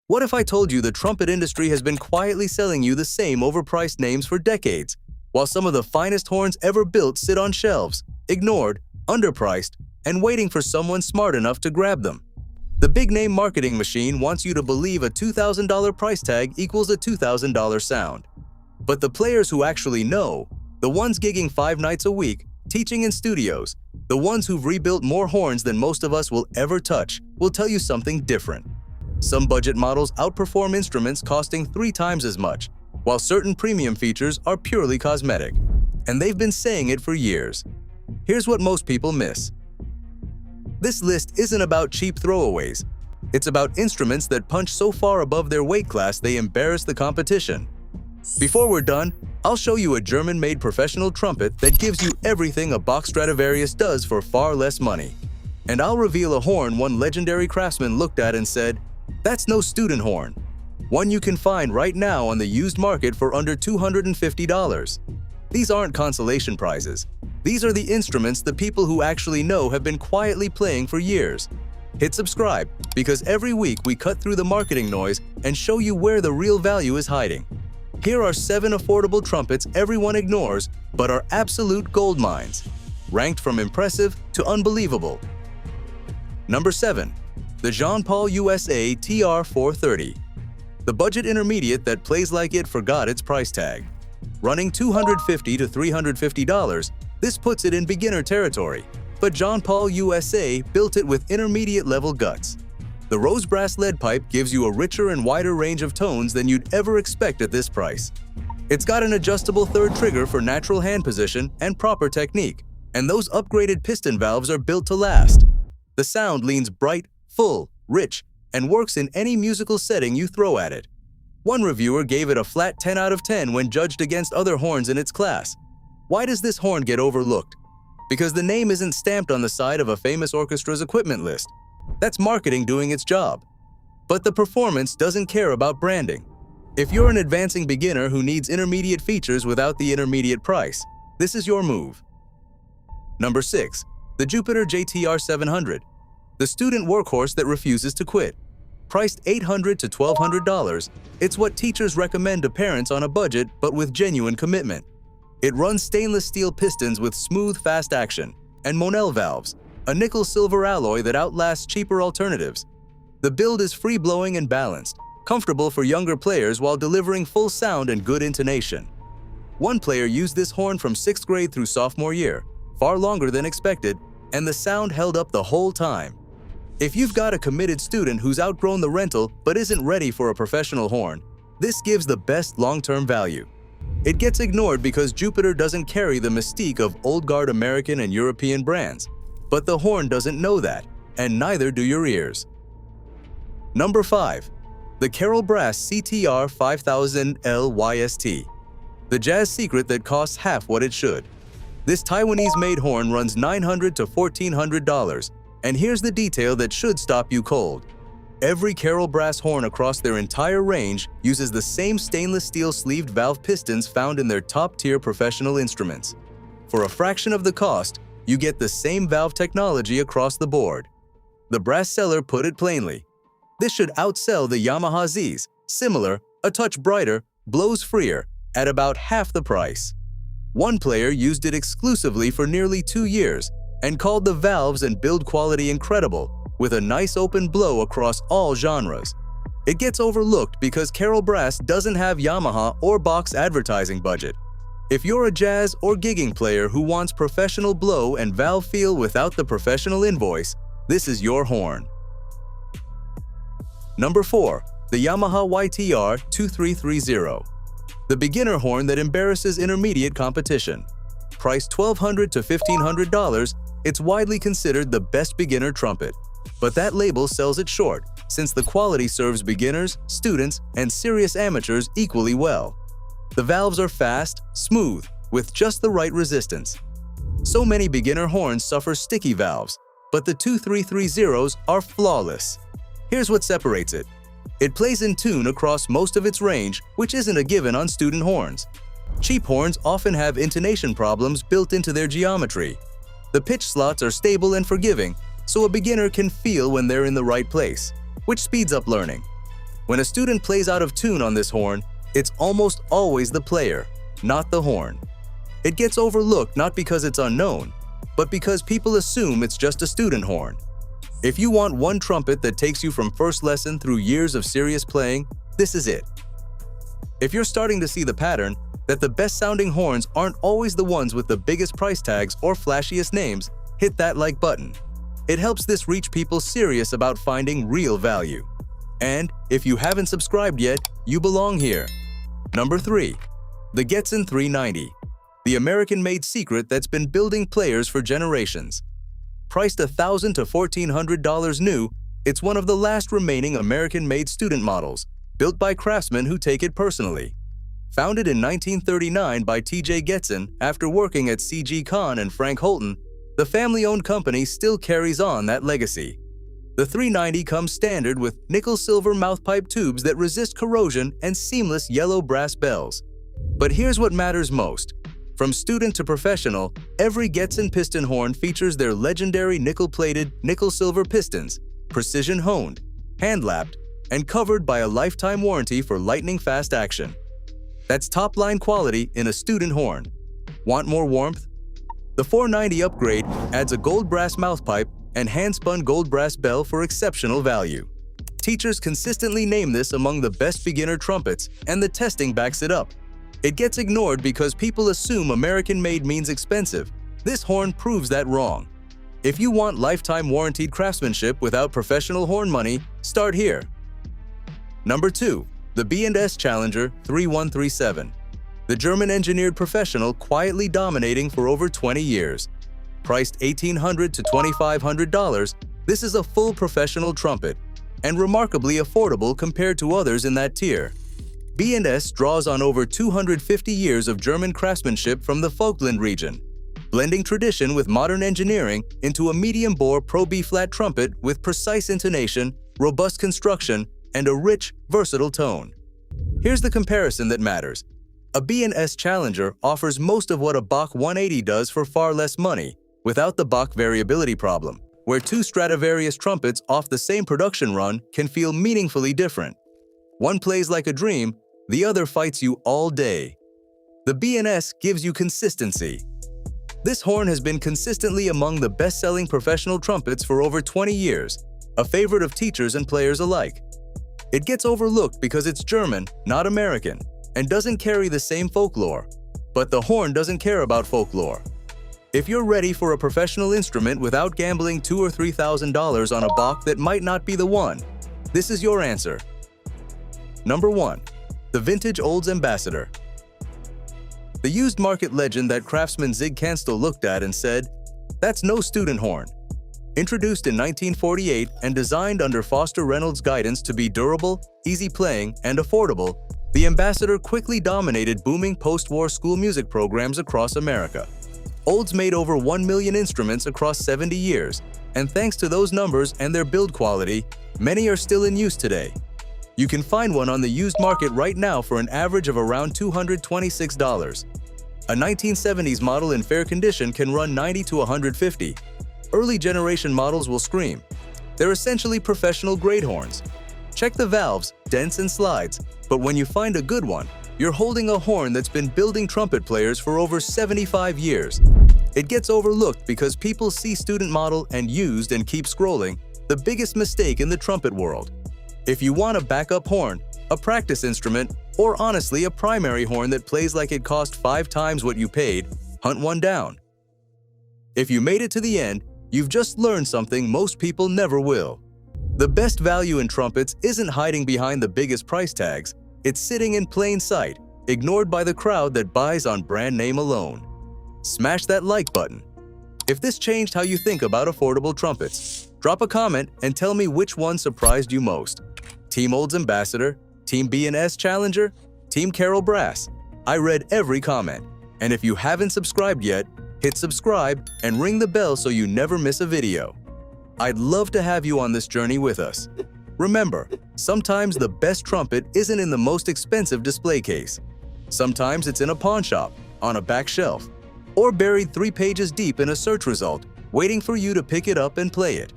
What if I told you the trumpet industry has been quietly selling you the same overpriced names for decades, while some of the finest horns ever built sit on shelves, ignored, underpriced, and waiting for someone smart enough to grab them? The big-name marketing machine wants you to believe a $2,000 price tag equals a $2,000 sound. But the players who actually know, the ones gigging 5 nights a week, teaching in studios, the ones who've rebuilt more horns than most of us will ever touch, will tell you something different. Some budget models outperform instruments costing 3 times as much, while certain premium features are purely cosmetic. And they've been saying it for years. Here's what most people miss. This list isn't about cheap throwaways. It's about instruments that punch so far above their weight class they embarrass the competition. Before we're done, I'll show you a German-made professional trumpet that gives you everything a Bach Stradivarius does for far less money. And I'll reveal a horn one legendary craftsman looked at and said, "That's no student horn." One you can find right now on the used market for under $250. These aren't consolation prizes. These are the instruments the people who actually know have been quietly playing for years. Hit subscribe, because every week we cut through the marketing noise and show you where the real value is hiding. Here are 7 affordable trumpets everyone ignores but are absolute gold mines, ranked from impressive to unbelievable. Number 7. The Jean Paul USA TR430. The budget intermediate that plays like it forgot its price tag. Running $250 to $350, this puts it in beginner territory, but Jean Paul USA built it with intermediate-level guts. The rose brass lead pipe gives you a richer and wider range of tones than you'd ever expect at this price. It's got an adjustable third trigger for natural hand position and proper technique, and those upgraded piston valves are built to last. The sound leans bright, full, rich, and works in any musical setting you throw at it. One reviewer gave it a flat 10 out of 10 when judged against other horns in its class. Why does this horn get overlooked? Because the name isn't stamped on the side of a famous orchestra's equipment list. That's marketing doing its job. But the performance doesn't care about branding. If you're an advancing beginner who needs intermediate features without the intermediate price, this is your move. Number 6. The Jupiter JTR 700. The student workhorse that refuses to quit. Priced $800 to $1,200, it's what teachers recommend to parents on a budget but with genuine commitment. It runs stainless steel pistons with smooth, fast action, and Monel valves, a nickel-silver alloy that outlasts cheaper alternatives. The build is free-blowing and balanced, comfortable for younger players while delivering full sound and good intonation. One player used this horn from 6th grade through sophomore year, far longer than expected, and the sound held up the whole time. If you've got a committed student who's outgrown the rental but isn't ready for a professional horn, this gives the best long-term value. It gets ignored because Jupiter doesn't carry the mystique of old-guard American and European brands. But the horn doesn't know that, and neither do your ears. Number 5. The Carol Brass CTR 5000L YST. The jazz secret that costs half what it should. This Taiwanese-made horn runs $900 to $1,400, and here's the detail that should stop you cold. Every Carol Brass horn across their entire range uses the same stainless steel sleeved valve pistons found in their top-tier professional instruments. For a fraction of the cost, you get the same valve technology across the board. The brass seller put it plainly. This should outsell the Yamaha Z's, similar, a touch brighter, blows freer, at about half the price. One player used it exclusively for nearly 2 years and called the valves and build quality incredible, with a nice open blow across all genres. It gets overlooked because Carol Brass doesn't have Yamaha or Bach's advertising budget. If you're a jazz or gigging player who wants professional blow and valve feel without the professional invoice, this is your horn. Number 4. The Yamaha YTR2330. The beginner horn that embarrasses intermediate competition. Priced $1,200 to $1,500, it's widely considered the best beginner trumpet. But that label sells it short, since the quality serves beginners, students, and serious amateurs equally well. The valves are fast, smooth, with just the right resistance. So many beginner horns suffer sticky valves, but the 2330s are flawless. Here's what separates it. It plays in tune across most of its range, which isn't a given on student horns. Cheap horns often have intonation problems built into their geometry. The pitch slots are stable and forgiving, so a beginner can feel when they're in the right place, which speeds up learning. When a student plays out of tune on this horn, it's almost always the player, not the horn. It gets overlooked not because it's unknown, but because people assume it's just a student horn. If you want one trumpet that takes you from first lesson through years of serious playing, this is it. If you're starting to see the pattern, that the best-sounding horns aren't always the ones with the biggest price tags or flashiest names, hit that like button. It helps this reach people serious about finding real value. And if you haven't subscribed yet, you belong here. Number 3. The Getzen 390. The American-made secret that's been building players for generations. Priced $1,000 to $1,400 new, it's one of the last remaining American-made student models, built by craftsmen who take it personally. Founded in 1939 by T.J. Getzen after working at C.G. Kahn and Frank Holton, the family-owned company still carries on that legacy. The 390 comes standard with nickel-silver mouthpipe tubes that resist corrosion and seamless yellow brass bells. But here's what matters most. From student to professional, every Getzen piston horn features their legendary nickel-plated, nickel-silver pistons, precision-honed, hand-lapped, and covered by a lifetime warranty for lightning-fast action. That's top-line quality in a student horn. Want more warmth? The 490 upgrade adds a gold brass mouthpipe and hand-spun gold brass bell for exceptional value. Teachers consistently name this among the best beginner trumpets, and the testing backs it up. It gets ignored because people assume American-made means expensive. This horn proves that wrong. If you want lifetime warranted craftsmanship without professional horn money, start here. Number 2. The B&S Challenger 3137. The German-engineered professional quietly dominating for over 20 years. Priced $1,800 to $2,500, this is a full professional trumpet, and remarkably affordable compared to others in that tier. B&S draws on over 250 years of German craftsmanship from the Falkland region, blending tradition with modern engineering into a medium-bore Pro B-flat trumpet with precise intonation, robust construction, and a rich, versatile tone. Here's the comparison that matters. A B&S Challenger offers most of what a Bach 180 does for far less money, without the Bach variability problem, where two Stradivarius trumpets off the same production run can feel meaningfully different. One plays like a dream, the other fights you all day. The B&S gives you consistency. This horn has been consistently among the best-selling professional trumpets for over 20 years, a favorite of teachers and players alike. It gets overlooked because it's German, not American, and doesn't carry the same folklore. But the horn doesn't care about folklore. If you're ready for a professional instrument without gambling $2,000 or $3,000 on a Bach that might not be the one, this is your answer. Number 1. The Vintage Olds Ambassador. The used market legend that craftsman Zig Kanstel looked at and said, "That's no student horn." Introduced in 1948 and designed under Foster Reynolds' guidance to be durable, easy playing, and affordable, the Ambassador quickly dominated booming post-war school music programs across America. Olds made over 1 million instruments across 70 years, and thanks to those numbers and their build quality, many are still in use today. You can find one on the used market right now for an average of around $226. A 1970s model in fair condition can run $90 to $150. Early generation models will scream. They're essentially professional grade horns. Check the valves, dents, and slides, but when you find a good one, you're holding a horn that's been building trumpet players for over 75 years. It gets overlooked because people see student model and used and keep scrolling, the biggest mistake in the trumpet world. If you want a backup horn, a practice instrument, or honestly a primary horn that plays like it cost 5 times what you paid, hunt one down. If you made it to the end, you've just learned something most people never will. The best value in trumpets isn't hiding behind the biggest price tags, it's sitting in plain sight, ignored by the crowd that buys on brand name alone. Smash that like button. If this changed how you think about affordable trumpets, drop a comment and tell me which one surprised you most. Team Olds Ambassador, Team B&S Challenger, Team Carroll Brass. I read every comment. And if you haven't subscribed yet, hit subscribe and ring the bell so you never miss a video. I'd love to have you on this journey with us. Remember, sometimes the best trumpet isn't in the most expensive display case. Sometimes it's in a pawn shop, on a back shelf, or buried 3 pages deep in a search result, waiting for you to pick it up and play it.